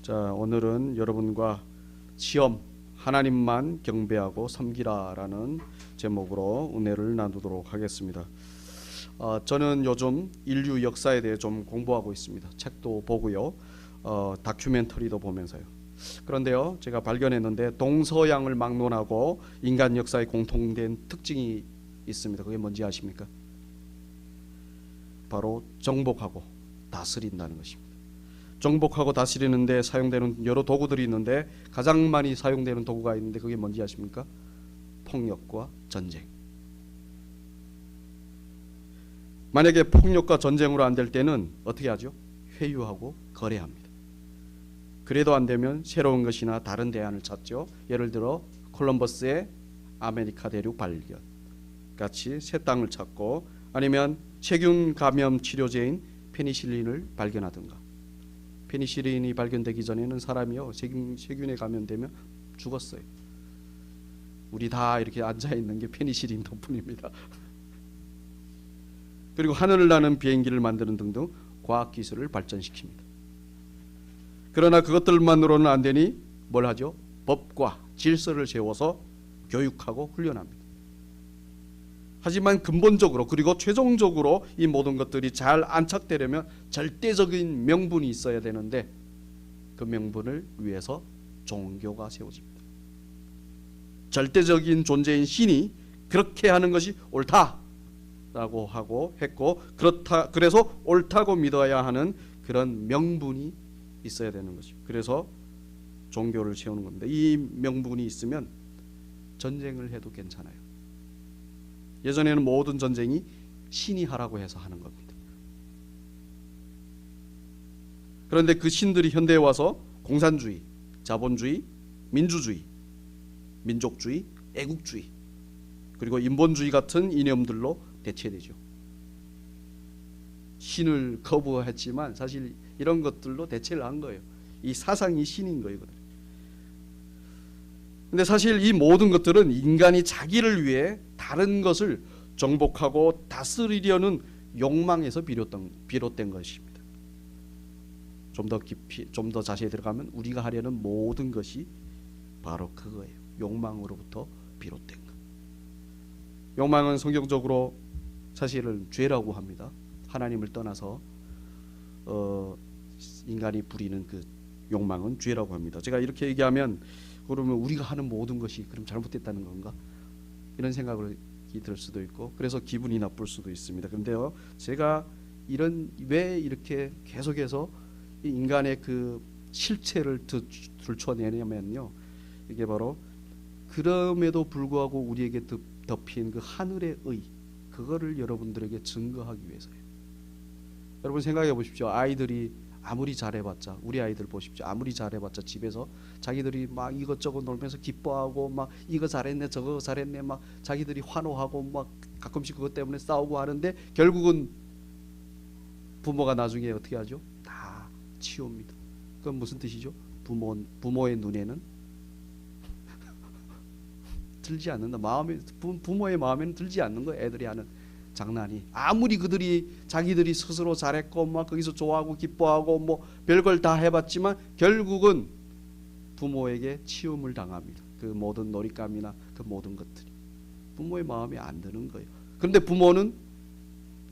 자, 오늘은 여러분과 시험 하나님만 경배하고 섬기라라는 제목으로 은혜를 나누도록 하겠습니다. 저는 요즘 인류 역사에 대해 좀 공부하고 있습니다. 책도 보고요, 다큐멘터리도 보면서요. 그런데요, 제가 발견했는데 동서양을 막론하고 인간 역사의 공통된 특징이 있습니다. 그게 뭔지 아십니까? 바로 정복하고 다스린다는 것입니다. 정복하고 다스리는데 사용되는 여러 도구들이 있는데 가장 많이 사용되는 도구가 있는데 그게 뭔지 아십니까? 폭력과 전쟁. 만약에 폭력과 전쟁으로 안 될 때는 어떻게 하죠? 회유하고 거래합니다. 그래도 안 되면 새로운 것이나 다른 대안을 찾죠. 예를 들어 콜럼버스의 아메리카 대륙 발견 같이 새 땅을 찾고, 아니면 세균 감염 치료제인 페니실린을 발견하든가. 페니실린이 발견되기 전에는 사람이요 세균에 감염되면 죽었어요. 우리 다 이렇게 앉아 있는 게 페니실린 덕분입니다. 그리고 하늘을 나는 비행기를 만드는 등등 과학 기술을 발전시킵니다. 그러나 그것들만으로는 안 되니 뭘 하죠? 법과 질서를 세워서 교육하고 훈련합니다. 하지만 근본적으로 그리고 최종적으로 이 모든 것들이 잘 안착되려면 절대적인 명분이 있어야 되는데, 그 명분을 위해서 종교가 세워집니다. 절대적인 존재인 신이 그렇게 하는 것이 옳다라고 하고 했고, 그래서 옳다고 믿어야 하는 그런 명분이 있어야 되는 것입니다. 그래서 종교를 세우는 겁니다. 이 명분이 있으면 전쟁을 해도 괜찮아요. 예전에는 모든 전쟁이 신이 하라고 해서 하는 겁니다. 그런데 그 신들이 현대에 와서 공산주의, 자본주의, 민주주의, 민족주의, 애국주의, 그리고 인본주의 같은 이념들로 대체되죠. 신을 거부했지만 사실 이런 것들로 대체를 한 거예요. 이 사상이 신인 거예요. 근데 사실 이 모든 것들은 인간이 자기를 위해 다른 것을 정복하고 다스리려는 욕망에서 비롯된 것입니다. 좀 더 깊이, 좀 더 자세히 들어가면 우리가 하려는 모든 것이 바로 그거예요. 욕망으로부터 비롯된 것. 욕망은 성경적으로 사실은 죄라고 합니다. 하나님을 떠나서 인간이 부리는 그 욕망은 죄라고 합니다. 제가 이렇게 얘기하면 그러면 우리가 하는 모든 것이 그럼 잘못됐다는 건가? 이런 생각이 들 수도 있고, 그래서 기분이 나쁠 수도 있습니다. 그런데요, 제가 왜 이렇게 계속해서 이 인간의 그 실체를 들춰내냐면요, 이게 바로 그럼에도 불구하고 우리에게 덮인 그 하늘의 의, 그거를 여러분들에게 증거하기 위해서예요. 여러분 생각해 보십시오. 아이들이 아무리 잘해봤자, 우리 아이들 보십시오. 아무리 잘해봤자 집에서 자기들이 막 이것저것 놀면서 기뻐하고 막 이거 잘했네 저거 잘했네 막 자기들이 환호하고 막 가끔씩 그것 때문에 싸우고 하는데, 결국은 부모가 나중에 어떻게 하죠? 다 치웁니다. 그건 무슨 뜻이죠? 부모의 눈에는 들지 않는다. 부모의 마음에는 들지 않는 거예요. 애들이 하는 장난이. 아무리 자기들이 스스로 잘했고 막 거기서 좋아하고 기뻐하고 뭐 별걸 다 해봤지만 결국은 부모에게 치움을 당합니다. 그 모든 놀잇감이나 그 모든 것들이 부모의 마음에 안 드는 거예요. 그런데 부모는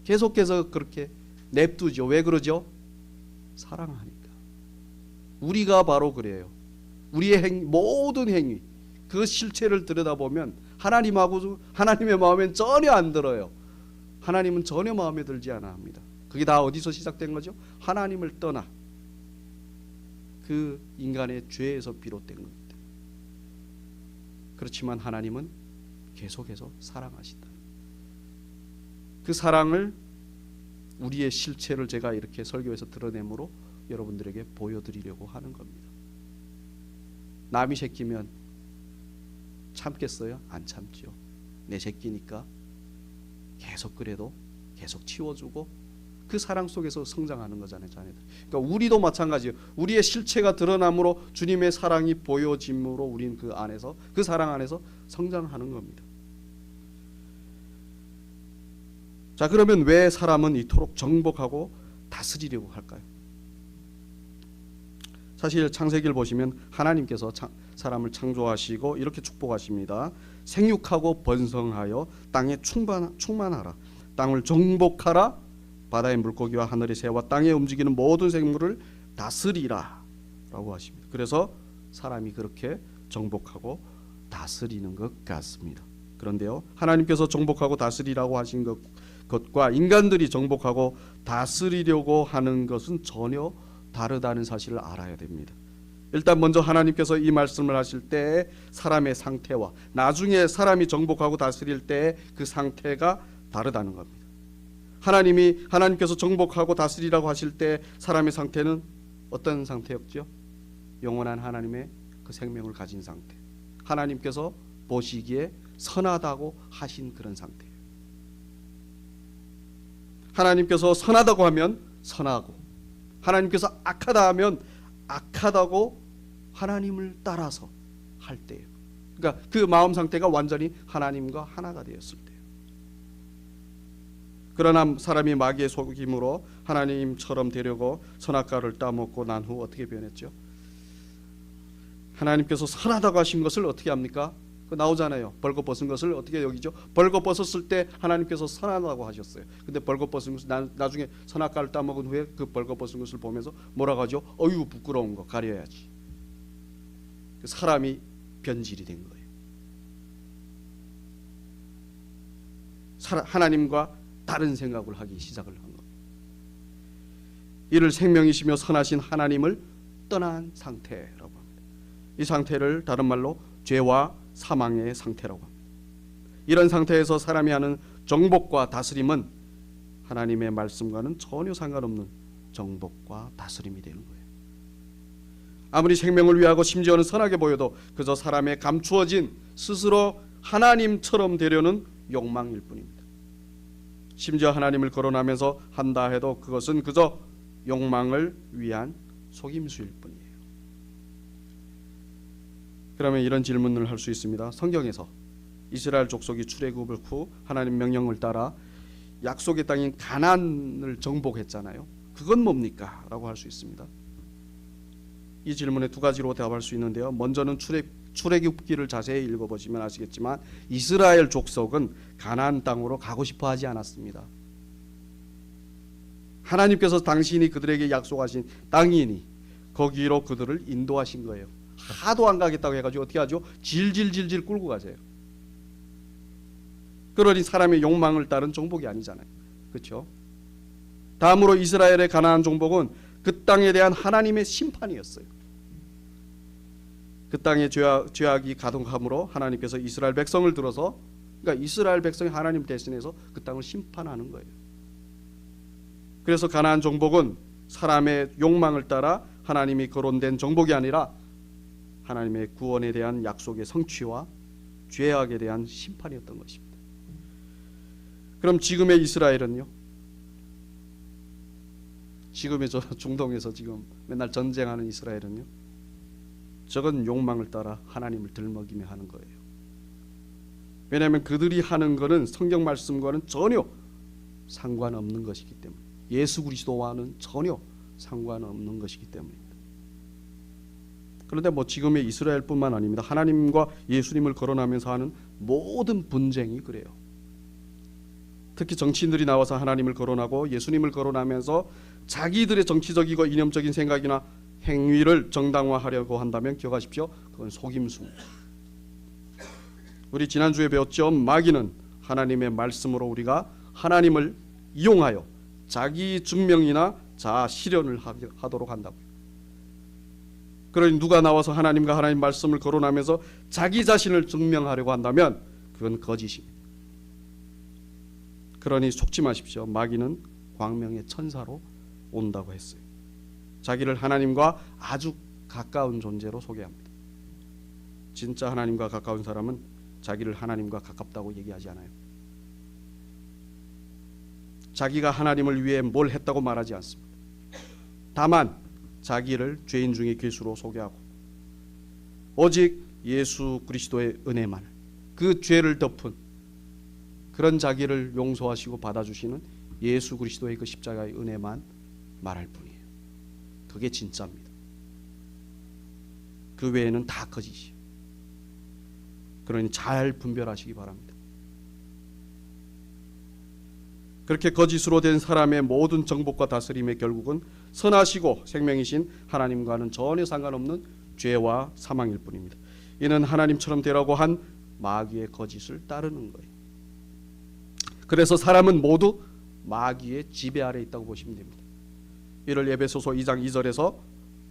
계속해서 그렇게 냅두죠. 왜 그러죠? 사랑하니까. 우리가 바로 그래요. 우리의 모든 행위, 그 실체를 들여다보면 하나님의 마음엔 전혀 안 들어요. 하나님은 전혀 마음에 들지 않아 합니다. 그게 다 어디서 시작된 거죠? 하나님을 떠나 그 인간의 죄에서 비롯된 겁니다. 그렇지만 하나님은 계속해서 사랑하신다. 그 사랑을, 우리의 실체를 제가 이렇게 설교에서 드러내므로 여러분들에게 보여드리려고 하는 겁니다. 남이 새끼면 참겠어요? 안 참죠. 내 새끼니까 계속 그래도 계속 치워주고 그 사랑 속에서 성장하는 거잖아요, 자녀들. 그러니까 우리도 마찬가지예요. 우리의 실체가 드러남으로 주님의 사랑이 보여짐으로 우리는 그 사랑 안에서 성장하는 겁니다. 자, 그러면 왜 사람은 이토록 정복하고 다스리려고 할까요? 사실 창세기를 보시면 하나님께서 사람을 창조하시고 이렇게 축복하십니다. 생육하고 번성하여 땅에 충만하라. 땅을 정복하라. 바다의 물고기와 하늘의 새와 땅에 움직이는 모든 생물을 다스리라 라고 하십니다. 그래서 사람이 그렇게 정복하고 다스리는 것 같습니다. 그런데요, 하나님께서 정복하고 다스리라고 하신 것과 인간들이 정복하고 다스리려고 하는 것은 전혀 다르다는 사실을 알아야 됩니다. 일단 먼저 하나님께서 이 말씀을 하실 때 사람의 상태와 나중에 사람이 정복하고 다스릴 때 그 상태가 다르다는 겁니다. 하나님께서 정복하고 다스리라고 하실 때 사람의 상태는 어떤 상태였죠? 영원한 하나님의 그 생명을 가진 상태. 하나님께서 보시기에 선하다고 하신 그런 상태예요. 하나님께서 선하다고 하면 선하고, 하나님께서 악하다 하면 악하다고 하나님을 따라서 할 때예요. 그러니까 그 마음 상태가 완전히 하나님과 하나가 되었을 때예요. 그러나 사람이 마귀의 속임으로 하나님처럼 되려고 선악과를 따먹고 난 후 어떻게 변했죠? 하나님께서 선하다고 하신 것을 어떻게 합니까? 그 나오잖아요. 벌거벗은 것을 어떻게 여기죠? 벌거벗었을 때 하나님께서 선하다고 하셨어요. 근데 벌거벗은 것을 나중에 선악과를 따먹은 후에 그 벌거벗은 것을 보면서 뭐라고 하죠? 어휴, 부끄러운 거 가려야지. 사람이 변질이 된 거예요. 하나님과 다른 생각을 하기 시작을 한 겁니다. 이를 생명이시며 선하신 하나님을 떠난 상태라고 합니다. 이 상태를 다른 말로 죄와 사망의 상태라고 합니다. 이런 상태에서 사람이 하는 정복과 다스림은 하나님의 말씀과는 전혀 상관없는 정복과 다스림이 되는 거예요. 아무리 생명을 위하고 심지어는 선하게 보여도 그저 사람의 감추어진 스스로 하나님처럼 되려는 욕망일 뿐입니다. 심지어 하나님을 거론하면서 한다 해도 그것은 그저 욕망을 위한 속임수일 뿐이에요. 그러면 이런 질문을 할 수 있습니다. 성경에서 이스라엘 족속이 출애굽을 후 하나님 명령을 따라 약속의 땅인 가나안을 정복했잖아요. 그건 뭡니까? 라고 할 수 있습니다. 이 질문에 두 가지로 대답할 수 있는데요. 먼저는 출애굽기를 자세히 읽어보시면 아시겠지만 이스라엘 족속은 가나안 땅으로 가고 싶어 하지 않았습니다. 하나님께서 당신이 그들에게 약속하신 땅이니 거기로 그들을 인도하신 거예요. 하도 안 가겠다고 해가지고 어떻게 하죠? 질질 끌고 가세요. 그러니 사람의 욕망을 따른 정복이 아니잖아요. 그렇죠? 다음으로 이스라엘의 가나안 정복은 그 땅에 대한 하나님의 심판이었어요. 그 땅에 죄악이 가득함으로 하나님께서 이스라엘 백성을 들어서, 그러니까 이스라엘 백성이 하나님 대신해서 그 땅을 심판하는 거예요. 그래서 가나안 정복은 사람의 욕망을 따라 하나님이 거론된 정복이 아니라 하나님의 구원에 대한 약속의 성취와 죄악에 대한 심판이었던 것입니다. 그럼 지금의 이스라엘은요? 지금의 저 중동에서 지금 맨날 전쟁하는 이스라엘은요? 저건 욕망을 따라 하나님을 들먹이며 하는 거예요. 왜냐하면 그들이 하는 것은 성경 말씀과는 전혀 상관없는 것이기 때문에, 예수 그리스도와는 전혀 상관없는 것이기 때문입니다. 그런데 지금의 이스라엘뿐만 아닙니다. 하나님과 예수님을 거론하면서 하는 모든 분쟁이 그래요. 특히 정치인들이 나와서 하나님을 거론하고 예수님을 거론하면서 자기들의 정치적이고 이념적인 생각이나 행위를 정당화하려고 한다면 기억하십시오. 그건 속임수입니다. 우리 지난주에 배웠죠. 마귀는 하나님의 말씀으로 우리가 하나님을 이용하여 자기 증명이나 자아 실현을 하도록 한다고요. 그러니 누가 나와서 하나님과 하나님 말씀을 거론하면서 자기 자신을 증명하려고 한다면 그건 거짓입니다. 그러니 속지 마십시오. 마귀는 광명의 천사로 온다고 했어요. 자기를 하나님과 아주 가까운 존재로 소개합니다. 진짜 하나님과 가까운 사람은 자기를 하나님과 가깝다고 얘기하지 않아요. 자기가 하나님을 위해 뭘 했다고 말하지 않습니다. 다만 자기를 죄인 중에 괴수로 소개하고 오직 예수 그리스도의 은혜만, 그 죄를 덮은 그런 자기를 용서하시고 받아주시는 예수 그리스도의 그 십자가의 은혜만 말할 뿐이에요. 그게 진짜입니다. 그 외에는 다 거짓이에요. 그러니 잘 분별하시기 바랍니다. 그렇게 거짓으로 된 사람의 모든 정복과 다스림의 결국은 선하시고 생명이신 하나님과는 전혀 상관없는 죄와 사망일 뿐입니다. 이는 하나님처럼 되라고 한 마귀의 거짓을 따르는 거예요. 그래서 사람은 모두 마귀의 지배 아래 있다고 보시면 됩니다. 이를 에베소서 2장 2절에서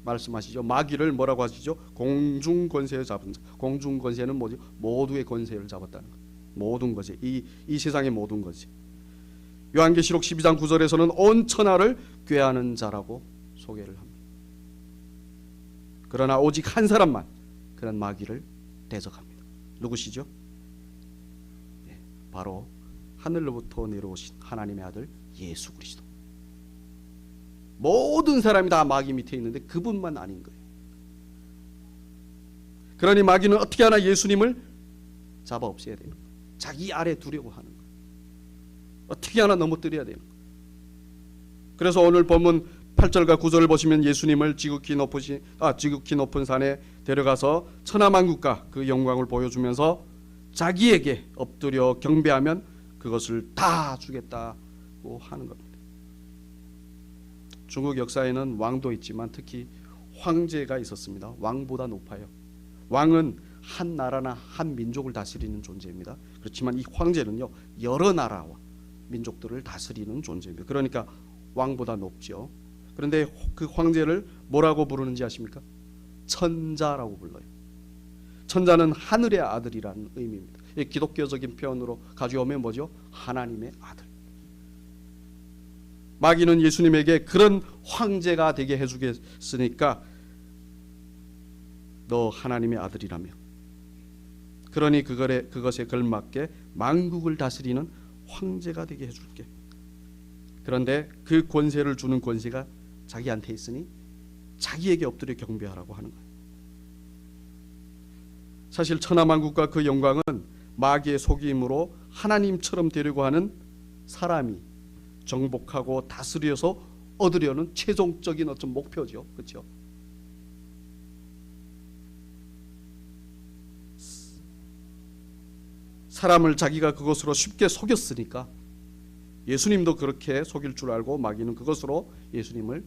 말씀하시죠. 마귀를 뭐라고 하시죠? 공중권세에 잡은 자. 공중권세는 뭐죠? 모두의 권세를 잡았다는 것. 모든 것이 이 세상의 모든 것이. 요한계시록 12장 9절에서는 온 천하를 꾀하는 자라고 소개를 합니다. 그러나 오직 한 사람만 그런 마귀를 대적합니다. 누구시죠? 네, 바로 하늘로부터 내려오신 하나님의 아들 예수 그리스도. 모든 사람이 다 마귀 밑에 있는데 그분만 아닌 거예요. 그러니 마귀는 어떻게 하나 예수님을 잡아 없애야 되는 거예요. 자기 아래 두려고 하는 거예요. 어떻게 하나 넘어뜨려야 되는 거예요. 그래서 오늘 본문 8절과 9절을 보시면 예수님을 지극히 높은 산에 데려가서 천하만국과 그 영광을 보여주면서 자기에게 엎드려 경배하면 그것을 다 주겠다고 하는 겁니다. 중국 역사에는 왕도 있지만 특히 황제가 있었습니다. 왕보다 높아요. 왕은 한 나라나 한 민족을 다스리는 존재입니다. 그렇지만 이 황제는요, 여러 나라와 민족들을 다스리는 존재입니다. 그러니까 왕보다 높죠. 그런데 그 황제를 뭐라고 부르는지 아십니까? 천자라고 불러요. 천자는 하늘의 아들이라는 의미입니다. 기독교적인 표현으로 가져오면 뭐죠? 하나님의 아들. 마귀는 예수님에게 그런 황제가 되게 해주겠으니까 너 하나님의 아들이라며, 그러니 그것에 걸맞게 만국을 다스리는 황제가 되게 해줄게. 그런데 그 권세를 주는 권세가 자기한테 있으니 자기에게 엎드려 경배하라고 하는 거예요. 사실 천하만국과 그 영광은 마귀의 속임으로 하나님처럼 되려고 하는 사람이 정복하고 다스려서 얻으려는 최종적인 어떤 목표죠. 그렇죠? 사람을 자기가 그것으로 쉽게 속였으니까 예수님도 그렇게 속일 줄 알고 마귀는 그것으로 예수님을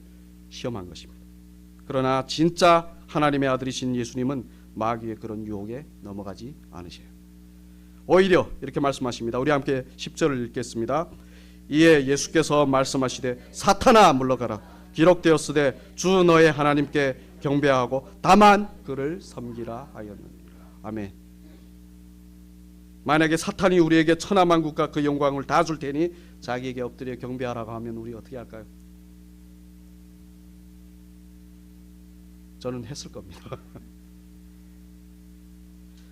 시험한 것입니다. 그러나 진짜 하나님의 아들이신 예수님은 마귀의 그런 유혹에 넘어가지 않으셔요. 오히려 이렇게 말씀하십니다. 우리 함께 10절을 읽겠습니다. 이에 예수께서 말씀하시되 사탄아 물러가라. 기록되었으되 주 너의 하나님께 경배하고 다만 그를 섬기라 하였느니라. 아멘. 만약에 사탄이 우리에게 천하만국과 그 영광을 다 줄 테니 자기에게 엎드려 경배하라고 하면 우리 어떻게 할까요? 저는 했을 겁니다.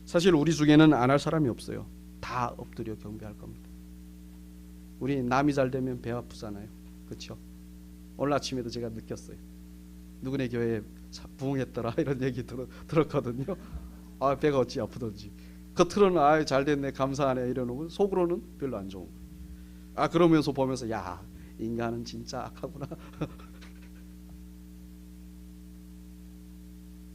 사실 우리 중에는 안 할 사람이 없어요. 다 엎드려 경배할 겁니다. 우리 남이 잘 되면 배 아프잖아요. 그렇죠? 오늘 아침에도 제가 느꼈어요. 누구네 교회에 부흥했더라 이런 얘기 들었거든요. 아, 배가 어찌 아프던지. 겉으로는 아, 잘 됐네 감사하네 이러는 속으로는 별로 안 좋은 거예요. 아, 그러면서 보면서 야, 인간은 진짜 악하구나.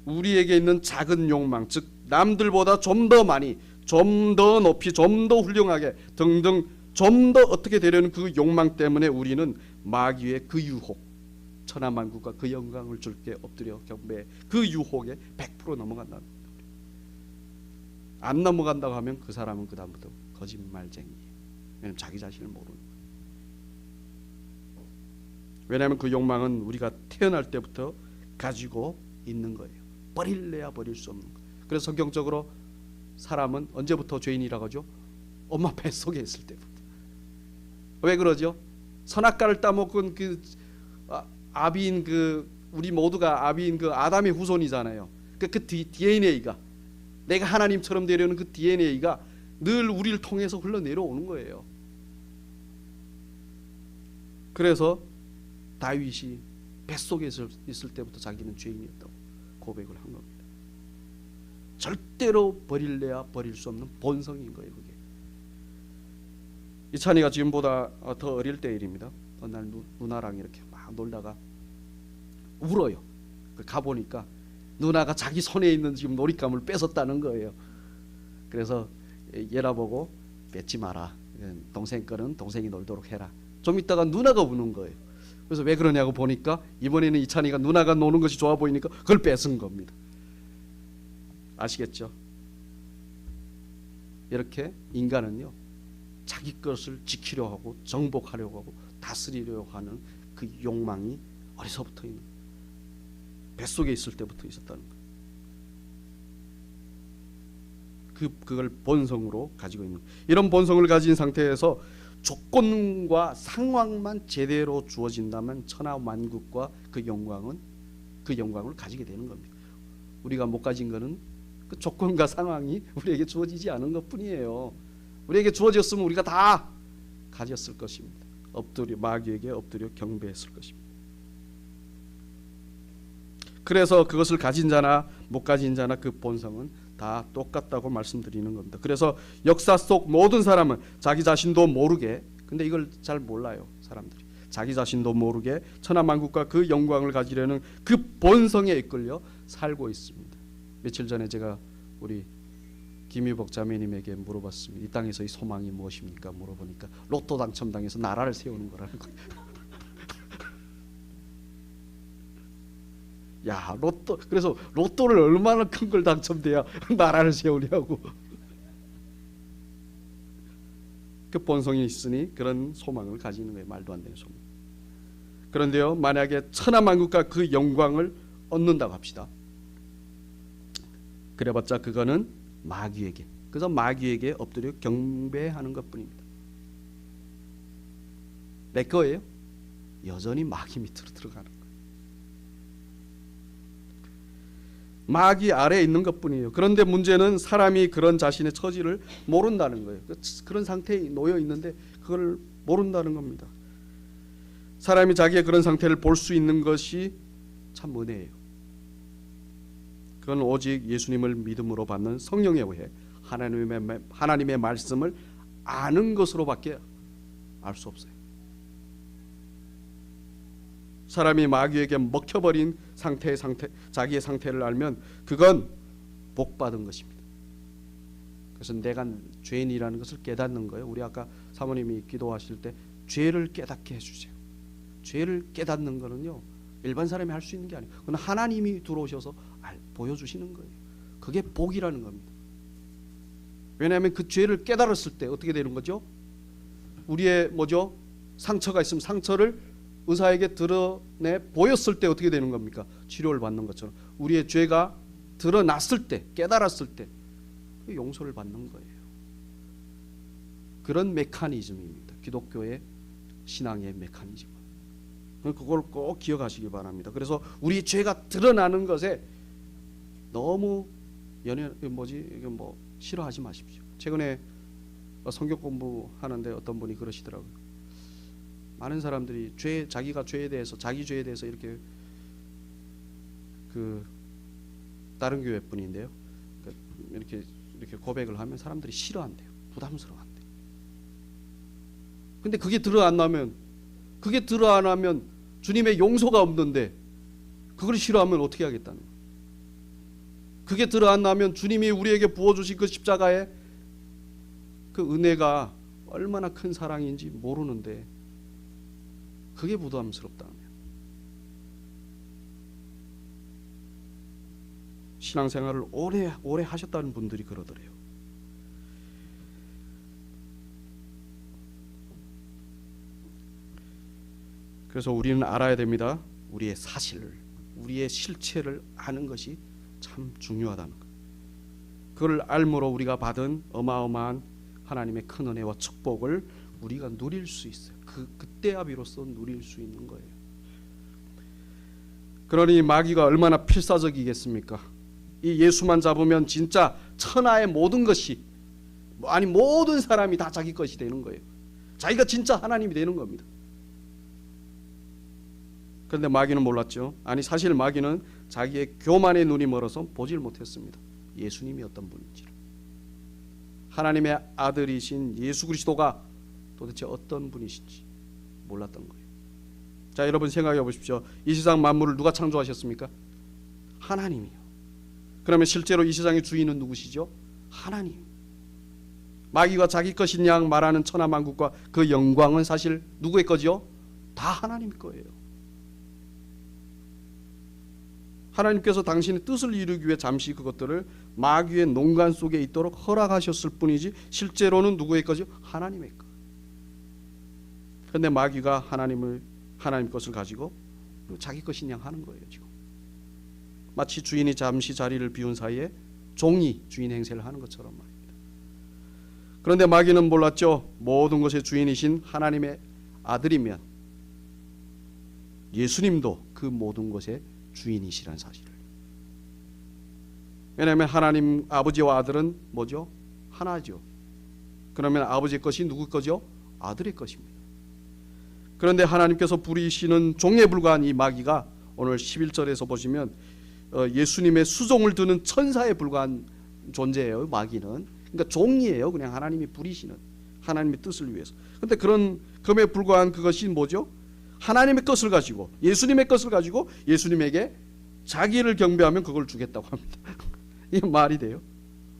우리에게 있는 작은 욕망, 즉 남들보다 좀 더 많이, 좀 더 높이, 좀 더 훌륭하게 등등 좀 더 어떻게 되려는 그 욕망 때문에 우리는 마귀의 그 유혹, 천하만국과 그 영광을 줄게 엎드려 경배, 그 유혹에 100% 넘어간다는 겁니다. 안 넘어간다고 하면 그 사람은 그 다음부터 거짓말쟁이에요. 왜냐하면 자기 자신을 모르는 거예요. 왜냐하면 그 욕망은 우리가 태어날 때부터 가지고 있는 거예요. 버릴래야 버릴 수 없는 거예요. 그래서 성경적으로 사람은 언제부터 죄인이라고 하죠? 엄마 뱃속에 있을 때부터. 왜 그러죠? 선악과를 따먹은 그 아비인 우리 모두가 아비인 그 아담의 후손이잖아요. 그 DNA가, 내가 하나님처럼 되려는 그 DNA가 늘 우리를 통해서 흘러내려오는 거예요. 그래서 다윗이 뱃속에 있을 때부터 자기는 죄인이었다고 고백을 한 겁니다. 절대로 버릴래야 버릴 수 없는 본성인 거예요. 그게. 이찬이가 지금보다 더 어릴 때 일입니다. 어느 날 누나랑 이렇게 막 놀다가 울어요. 가보니까 누나가 자기 손에 있는 지금 놀잇감을 뺏었다는 거예요. 그래서 얘라 보고 뺏지 마라. 동생 거는 동생이 놀도록 해라. 좀 있다가 누나가 우는 거예요. 그래서 왜 그러냐고 보니까 이번에는 이찬이가 누나가 노는 것이 좋아 보이니까 그걸 뺏은 겁니다. 아시겠죠? 이렇게 인간은요, 자기 것을 지키려 하고 정복하려고 하고 다스리려고 하는 그 욕망이 어려서부터 있는, 뱃속에 있을 때부터 있었다는 거예요. 그걸 본성으로 가지고 있는, 이런 본성을 가진 상태에서 조건과 상황만 제대로 주어진다면 천하만국과 그 영광을 가지게 되는 겁니다. 우리가 못 가진 거는 그 조건과 상황이 우리에게 주어지지 않은 것뿐이에요. 우리에게 주어졌으면 우리가 다 가졌을 것입니다. 마귀에게 엎드려 경배했을 것입니다. 그래서 그것을 가진 자나 못 가진 자나 그 본성은 다 똑같다고 말씀드리는 겁니다. 그래서 역사 속 모든 사람은 자기 자신도 모르게, 근데 이걸 잘 몰라요, 사람들이. 자기 자신도 모르게 천하만국과 그 영광을 가지려는 그 본성에 이끌려 살고 있습니다. 며칠 전에 제가 우리 김유복 자매님에게 물어봤습니다. 이 땅에서의 소망이 무엇입니까? 물어보니까 로또 당첨당해서 나라를 세우는 거라는 거예요. 야, 그래서 로또를 얼마나 큰 걸 당첨돼야 나라를 세우려고. 그 본성이 있으니 그런 소망을 가지는 거예요. 말도 안 되는 소망. 그런데요, 만약에 천하만국과 그 영광을 얻는다고 합시다. 그래봤자 그거는 마귀에게, 그래서 마귀에게 엎드려 경배하는 것뿐입니다. 내 거예요? 여전히 마귀 밑으로 들어가는 거예요. 마귀 아래에 있는 것뿐이에요. 그런데 문제는 사람이 그런 자신의 처지를 모른다는 거예요. 그런 상태에 놓여 있는데 그걸 모른다는 겁니다. 사람이 자기의 그런 상태를 볼 수 있는 것이 참 은혜예요. 그건 오직 예수님을 믿음으로 받는 성령의 의해, 하나님의 말씀을 아는 것으로밖에 알 수 없어요. 사람이 마귀에게 먹혀버린 자기의 상태를 알면 그건 복받은 것입니다. 그래서 내가 죄인이라는 것을 깨닫는 거예요. 우리 아까 사모님이 기도하실 때 죄를 깨닫게 해주세요. 죄를 깨닫는 거는요, 일반 사람이 할 수 있는 게 아니에요. 그건 하나님이 들어오셔서 보여주시는 거예요. 그게 복이라는 겁니다. 왜냐하면 그 죄를 깨달았을 때 어떻게 되는 거죠? 우리의 상처가 있으면 상처를 의사에게 드러내 보였을 때 어떻게 되는 겁니까? 치료를 받는 것처럼 우리의 죄가 드러났을 때, 깨달았을 때 용서를 받는 거예요. 그런 메커니즘입니다. 기독교의 신앙의 메커니즘. 그걸 꼭 기억하시기 바랍니다. 그래서 우리 죄가 드러나는 것에 너무 싫어하지 마십시오. 최근에 성경 공부하는데 어떤 분이 그러시더라고요. 많은 사람들이 자기 죄에 대해서 이렇게 다른 교회 분인데요, 이렇게 고백을 하면 사람들이 싫어한대요. 부담스러워한대요. 근데 그게 드러 안 나면 주님의 용서가 없는데 그걸 싫어하면 어떻게 하겠다는 거예요. 그게 드러 안 나면 주님이 우리에게 부어주신 그 십자가의 그 은혜가 얼마나 큰 사랑인지 모르는데 그게 부담스럽다면, 신앙생활을 오래 하셨다는 분들이 그러더래요. 그래서 우리는 알아야 됩니다. 우리의 사실을, 우리의 실체를 아는 것이 참 중요하다는 것. 그걸 알므로 우리가 받은 어마어마한 하나님의 큰 은혜와 축복을 우리가 누릴 수 있어요. 그때야 비로소 누릴 수 있는 거예요. 그러니 마귀가 얼마나 필사적이겠습니까? 이 예수만 잡으면 진짜 천하의 모든 것이, 모든 사람이 다 자기 것이 되는 거예요. 자기가 진짜 하나님이 되는 겁니다. 그런데 마귀는 몰랐죠. 사실 마귀는 자기의 교만의 눈이 멀어서 보질 못했습니다. 예수님이 어떤 분인지를. 하나님의 아들이신 예수 그리스도가 도대체 어떤 분이신지 몰랐던 거예요. 자, 여러분 생각해 보십시오. 이 세상 만물을 누가 창조하셨습니까? 하나님이요. 그러면 실제로 이 세상의 주인은 누구시죠? 하나님. 마귀가 자기 것인 양 말하는 천하만국과 그 영광은 사실 누구의 거죠? 다 하나님 거예요. 하나님께서 당신의 뜻을 이루기 위해 잠시 그것들을 마귀의 농간 속에 있도록 허락하셨을 뿐이지 실제로는 누구의 거죠? 하나님의 것. 그런데 마귀가 하나님 것을 가지고 자기 것인 양 하는 거예요. 지금 마치 주인이 잠시 자리를 비운 사이에 종이 주인 행세를 하는 것처럼 말입니다. 그런데 마귀는 몰랐죠. 모든 것의 주인이신 하나님의 아들이면 예수님도 그 모든 것의 주인이시라는 사실을. 왜냐하면 하나님 아버지와 아들은 뭐죠? 하나죠. 그러면 아버지의 것이 누구 거죠? 아들의 것입니다. 그런데 하나님께서 부리시는 종에 불과한 이 마귀가 오늘 11절에서 보시면 예수님의 수종을 드는 천사에 불과한 존재예요. 마귀는. 그러니까 종이에요. 그냥 하나님이 부리시는 하나님의 뜻을 위해서. 그런데 그런 금에 불과한 그것이 뭐죠? 하나님의 것을 가지고 예수님의 것을 가지고 예수님에게 자기를 경배하면 그걸 주겠다고 합니다. 이게 말이 돼요?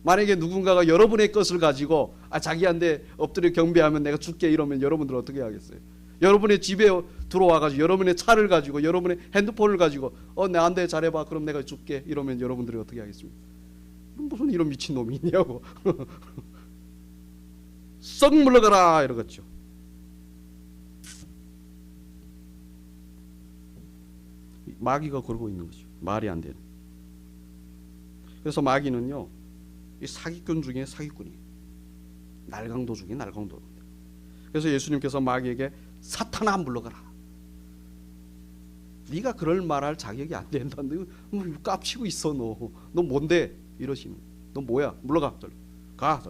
만약에 누군가가 여러분의 것을 가지고 자기한테 엎드려 경배하면 내가 줄게 이러면 여러분들 어떻게 하겠어요? 여러분의 집에 들어와가지고 여러분의 차를 가지고 여러분의 핸드폰을 가지고 나한테 잘해봐 그럼 내가 줄게 이러면 여러분들이 어떻게 하겠습니까? 무슨 이런 미친놈이 있냐고. 썩 물러가라 이러겠죠. 마귀가 그러고 있는 거죠. 말이 안 되는. 그래서 마귀는요 이 사기꾼 중에 사기꾼이에요. 날강도 중에 날강도입니다. 그래서 예수님께서 마귀에게 사탄아 물러가라. 네가 그럴 말할 자격이 안 된다는데 뭐 깝치고 있어 너. 너 뭔데 이러시는. 너 뭐야? 물러가. 가.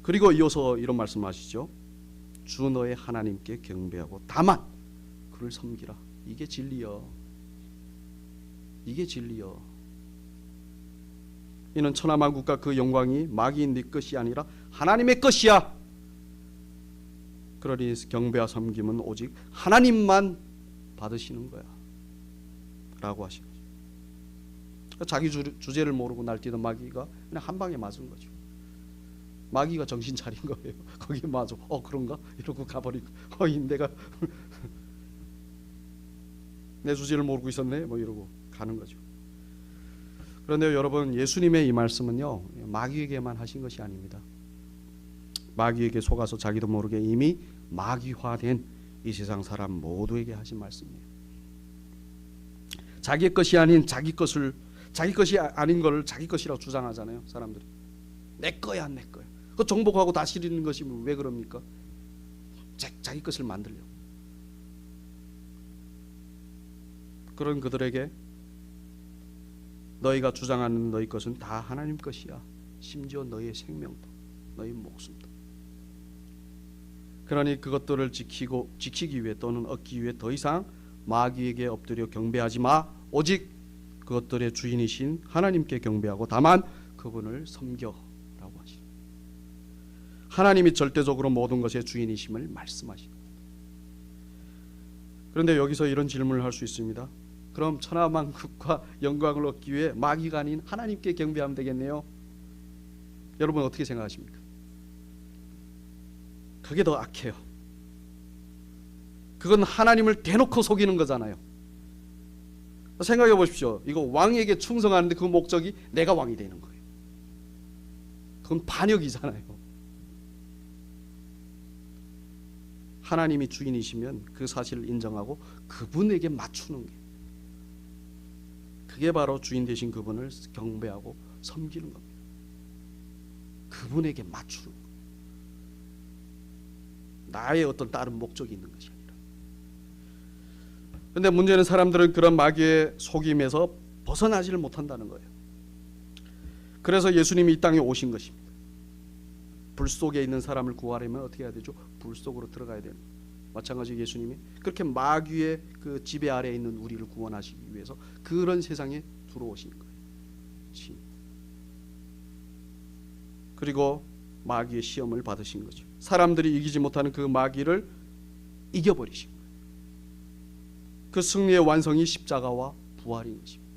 그리고 이어서 이런 말씀하시죠. 주 너의 하나님께 경배하고 다만 그를 섬기라. 이게 진리여. 이게 진리여. 이는 천하만국과 그 영광이 마귀인 네 것이 아니라 하나님의 것이야. 그러니 경배와 섬김은 오직 하나님만 받으시는 거야 라고 하시는 거죠. 그러니까 자기 주제를 모르고 날뛰던 마귀가 그냥 한 방에 맞은 거죠. 마귀가 정신 차린 거예요. 거기에 맞아. 그런가? 이러고 가버리고 내가 내 주제를 모르고 있었네 뭐 이러고 가는 거죠. 그런데 여러분 예수님의 이 말씀은요 마귀에게만 하신 것이 아닙니다. 마귀에게 속아서 자기도 모르게 이미 마귀화된 이 세상 사람 모두에게 하신 말씀이에요. 자기 것이 아닌 자기 것이 아닌 걸 자기 것이라고 주장하잖아요. 사람들이 내 거야 내 거야. 그 정복하고 다스리는 것이 왜 그럽니까? 자기 것을 만들려고. 그런 그들에게 너희가 주장하는 너희 것은 다 하나님 것이야. 심지어 너희의 생명도 너희 목숨도. 그러니 그것들을 지키기 위해 또는 얻기 위해 더 이상 마귀에게 엎드려 경배하지 마. 오직 그것들의 주인이신 하나님께 경배하고 다만 그분을 섬겨라고 하시죠. 하나님이 절대적으로 모든 것의 주인이심을 말씀하시죠. 그런데 여기서 이런 질문을 할 수 있습니다. 그럼 천하만국과 영광을 얻기 위해 마귀가 아닌 하나님께 경배하면 되겠네요. 여러분 어떻게 생각하십니까? 그게 더 악해요. 그건 하나님을 대놓고 속이는 거잖아요. 생각해 보십시오. 이거 왕에게 충성하는데 그 목적이 내가 왕이 되는 거예요. 그건 반역이잖아요. 하나님이 주인이시면 그 사실을 인정하고 그분에게 맞추는 게, 그게 바로 주인 되신 그분을 경배하고 섬기는 겁니다. 그분에게 맞추는 거. 나의 어떤 다른 목적이 있는 것이 아니라. 그런데 문제는 사람들은 그런 마귀의 속임에서 벗어나지를 못한다는 거예요. 그래서 예수님이 이 땅에 오신 것입니다. 불 속에 있는 사람을 구하려면 어떻게 해야 되죠? 불 속으로 들어가야 되는. 마찬가지로 예수님이 그렇게 마귀의 그 지배 아래에 있는 우리를 구원하시기 위해서 그런 세상에 들어오신 거예요. 그리고 마귀의 시험을 받으신 거죠. 사람들이 이기지 못하는 그 마귀를 이겨버리신 거예요. 그 승리의 완성이 십자가와 부활인 것입니다.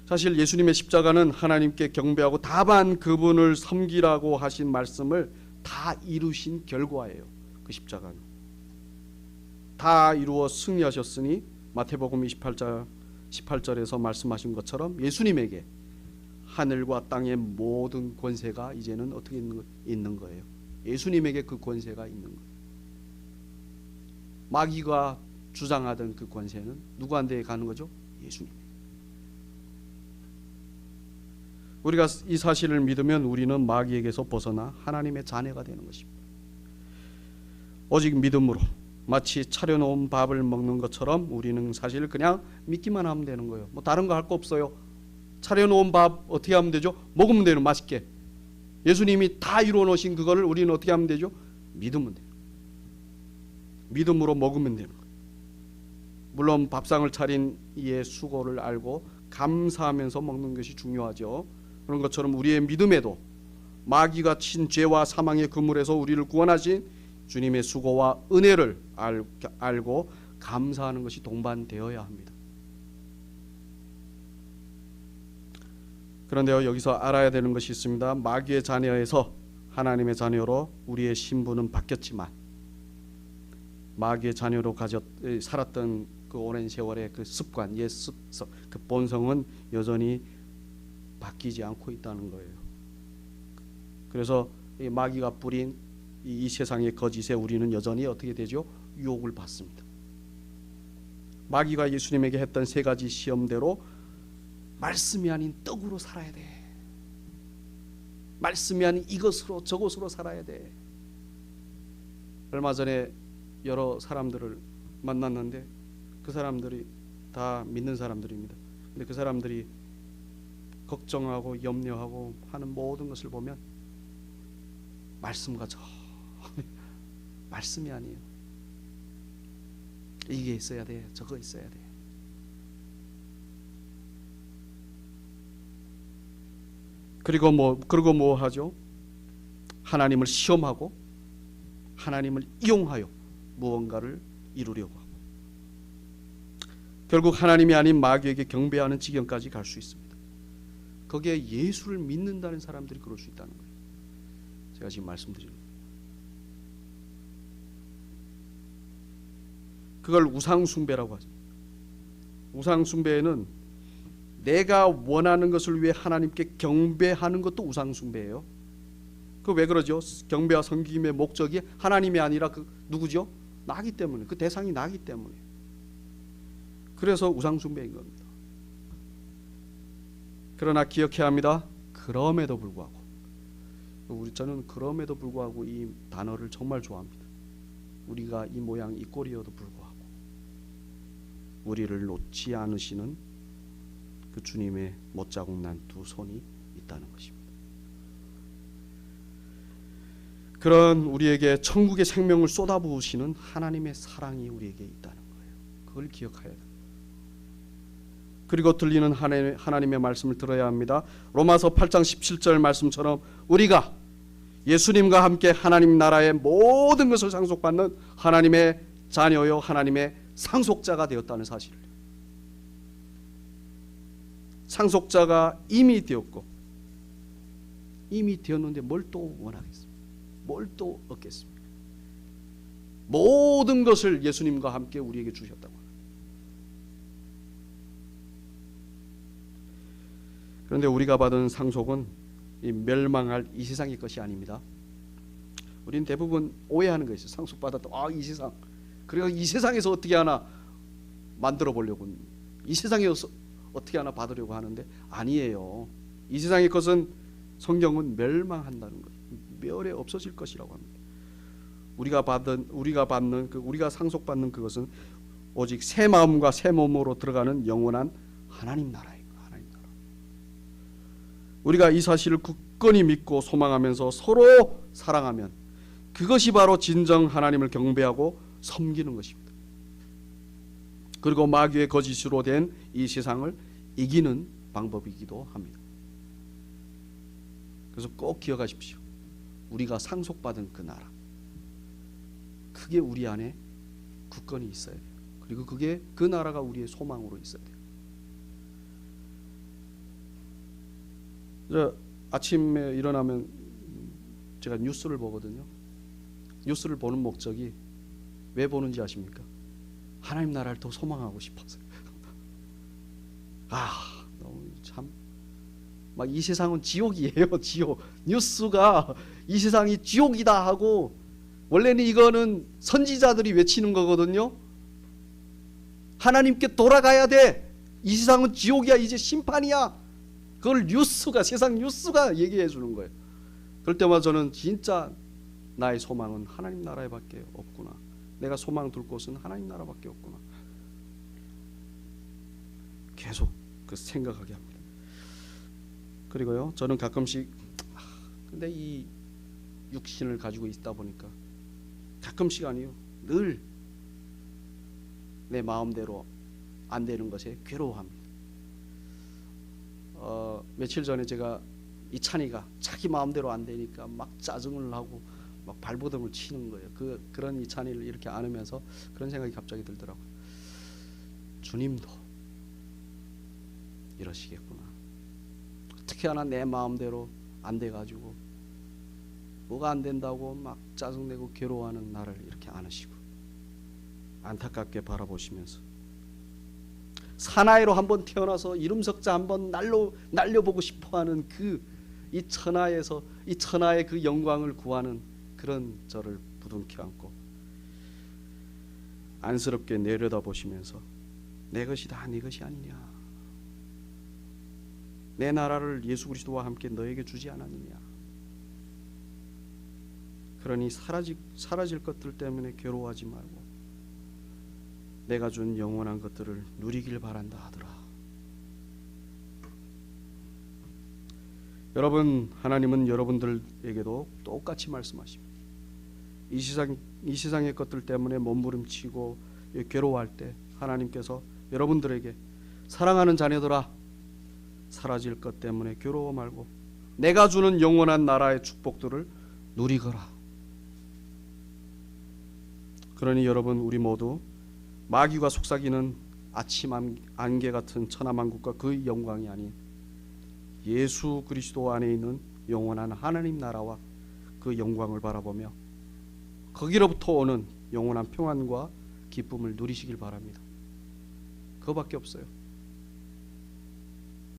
사실 예수님의 십자가는 하나님께 경배하고 다만 그분을 섬기라고 하신 말씀을 다 이루신 결과예요. 그 십자가는 다 이루어 승리하셨으니 마태복음 18절에서 말씀하신 것처럼 예수님에게 하늘과 땅의 모든 권세가 이제는 어떻게 있는 거예요? 예수님에게 그 권세가 있는 거예요. 마귀가 주장하던 그 권세는 누구한테 가는 거죠? 예수님에게. 우리가 이 사실을 믿으면 우리는 마귀에게서 벗어나 하나님의 자녀가 되는 것입니다. 오직 믿음으로 마치 차려놓은 밥을 먹는 것처럼 우리는 사실 그냥 믿기만 하면 되는 거예요. 뭐 다른 거 할 거 없어요. 차려놓은 밥 어떻게 하면 되죠? 먹으면 되는, 맛있게. 예수님이 다 이루어 놓으신 그거를 우리는 어떻게 하면 되죠? 믿으면 돼요. 믿음으로 먹으면 되는 거예요. 물론 밥상을 차린 이의 수고를 알고 감사하면서 먹는 것이 중요하죠. 그런 것처럼 우리의 믿음에도 마귀가 친 죄와 사망의 그물에서 우리를 구원하신 주님의 수고와 은혜를 알고 감사하는 것이 동반되어야 합니다. 그런데요, 여기서 알아야 되는 것이 있습니다. 마귀의 자녀에서 하나님의 자녀로 우리의 신분은 바뀌었지만 마귀의 자녀로 살았던 그 오랜 세월의 그 습관, 옛 습성, 그 본성은 여전히 바뀌지 않고 있다는 거예요. 그래서 이 마귀가 뿌린 이 세상의 거짓에 우리는 여전히 어떻게 되죠? 유혹을 받습니다. 마귀가 예수님에게 했던 세 가지 시험대로 말씀이 아닌 떡으로 살아야 돼. 말씀이 아닌 이것으로 저것으로 살아야 돼. 얼마 전에 여러 사람들을 만났는데 그 사람들이 다 믿는 사람들입니다. 근데 그 사람들이 걱정하고 염려하고 하는 모든 것을 보면 말씀과 저 말씀이 아니에요. 이게 있어야 돼, 저거 있어야 돼. 그리고 뭐 하죠? 하나님을 시험하고 하나님을 이용하여 무언가를 이루려고 하고 결국 하나님이 아닌 마귀에게 경배하는 지경까지 갈 수 있습니다. 거기에 예수를 믿는다는 사람들이 그럴 수 있다는 거예요. 제가 지금 말씀드리는 거예요. 그걸 우상숭배라고 하죠. 우상숭배에는 내가 원하는 것을 위해 하나님께 경배하는 것도 우상숭배예요. 그 왜 그러죠? 경배와 섬김의 목적이 하나님이 아니라 그 누구죠? 나기 때문에, 그 대상이 나기 때문에. 그래서 우상숭배인 겁니다. 그러나 기억해야 합니다. 그럼에도 불구하고, 저는 그럼에도 불구하고 이 단어를 정말 좋아합니다. 우리가 이 모양 이 꼴이어도 불구하고 우리를 놓지 않으시는 그 주님의 못자국 난 두 손이 있다는 것입니다. 그런 우리에게 천국의 생명을 쏟아부으시는 하나님의 사랑이 우리에게 있다는 거예요. 그걸 기억해야 됩니다. 그리고 들리는 하나님의 말씀을 들어야 합니다. 로마서 8장 17절 말씀처럼 우리가 예수님과 함께 하나님 나라의 모든 것을 상속받는 하나님의 자녀요 하나님의 상속자가 되었다는 사실을, 상속자가 이미 되었고 이미 되었는데 뭘 또 원하겠습니까? 뭘 또 얻겠습니까? 모든 것을 예수님과 함께 우리에게 주셨다고 합니다. 그런데 우리가 받은 상속은 이 멸망할 이 세상의 것이 아닙니다. 우리는 대부분 오해하는 것이 있어요. 상속받았다. 이 세상. 그래서 이 세상에서 어떻게 하나 만들어 보려고, 이 세상에서 어떻게 하나 받으려고 하는데 아니에요. 이 세상의 것은 성경은 멸망한다는 거예요. 멸에 없어질 것이라고 합니다. 우리가 상속받는 그것은 오직 새 마음과 새 몸으로 들어가는 영원한 하나님 나라예요. 하나님 나라. 우리가 이 사실을 굳건히 믿고 소망하면서 서로 사랑하면 그것이 바로 진정 하나님을 경배하고 섬기는 것입니다. 그리고 마귀의 거짓으로 된 이 세상을 이기는 방법이기도 합니다. 그래서 꼭 기억하십시오. 우리가 상속받은 그 나라, 그게 우리 안에 굳건히 있어야 돼요. 그리고 그게 그 나라가 우리의 소망으로 있어야 돼요. 저 아침에 일어나면 제가 뉴스를 보거든요. 뉴스를 보는 목적이 왜 보는지 아십니까? 하나님 나라를 더 소망하고 싶어서요. 너무 참 막 이 세상은 지옥이에요. 지옥. 뉴스가 이 세상이 지옥이다 하고, 원래는 이거는 선지자들이 외치는 거거든요. 하나님께 돌아가야 돼. 이 세상은 지옥이야. 이제 심판이야. 그걸 뉴스가, 세상 뉴스가 얘기해 주는 거예요. 그럴 때마다 저는 진짜 나의 소망은 하나님 나라에밖에 없구나. 내가 소망 둘 곳은 하나님 나라밖에 없구나. 계속 그 생각하게 합니다. 그리고요, 저는 가끔씩 근데 이 육신을 가지고 있다 보니까 가끔씩 아니요, 늘 내 마음대로 안 되는 것에 괴로워합니다. 며칠 전에 제가 이찬이가 자기 마음대로 안 되니까 막 짜증을 하고 막 발버둥을 치는 거예요. 그런 이찬이를 이렇게 안으면서 그런 생각이 갑자기 들더라고요. 주님도 이러시겠구나. 어떻게 하나 내 마음대로 안 돼가지고 뭐가 안 된다고 막 짜증내고 괴로워하는 나를 이렇게 안으시고 안타깝게 바라보시면서 사나이로 한번 태어나서 이름석자 한번 날려보고 싶어하는 이 천하에서 이 천하의 그 영광을 구하는 그런 저를 부둥켜 안고 안쓰럽게 내려다보시면서 내 것이 다 네 것이 아니냐, 내 나라를 예수 그리스도와 함께 너에게 주지 않았느냐, 그러니 사라질 것들 때문에 괴로워하지 말고 내가 준 영원한 것들을 누리길 바란다 하더라. 여러분, 하나님은 여러분들에게도 똑같이 말씀하십니다. 이 세상의 것들 때문에 몸부림치고 괴로워할 때 하나님께서 여러분들에게 사랑하는 자녀들아, 사라질 것 때문에 괴로워 말고 내가 주는 영원한 나라의 축복들을 누리거라. 그러니 여러분, 우리 모두 마귀가 속삭이는 아침 안개 같은 천하만국과 그 영광이 아닌 예수 그리스도 안에 있는 영원한 하나님 나라와 그 영광을 바라보며 거기로부터 오는 영원한 평안과 기쁨을 누리시길 바랍니다. 그거밖에 없어요.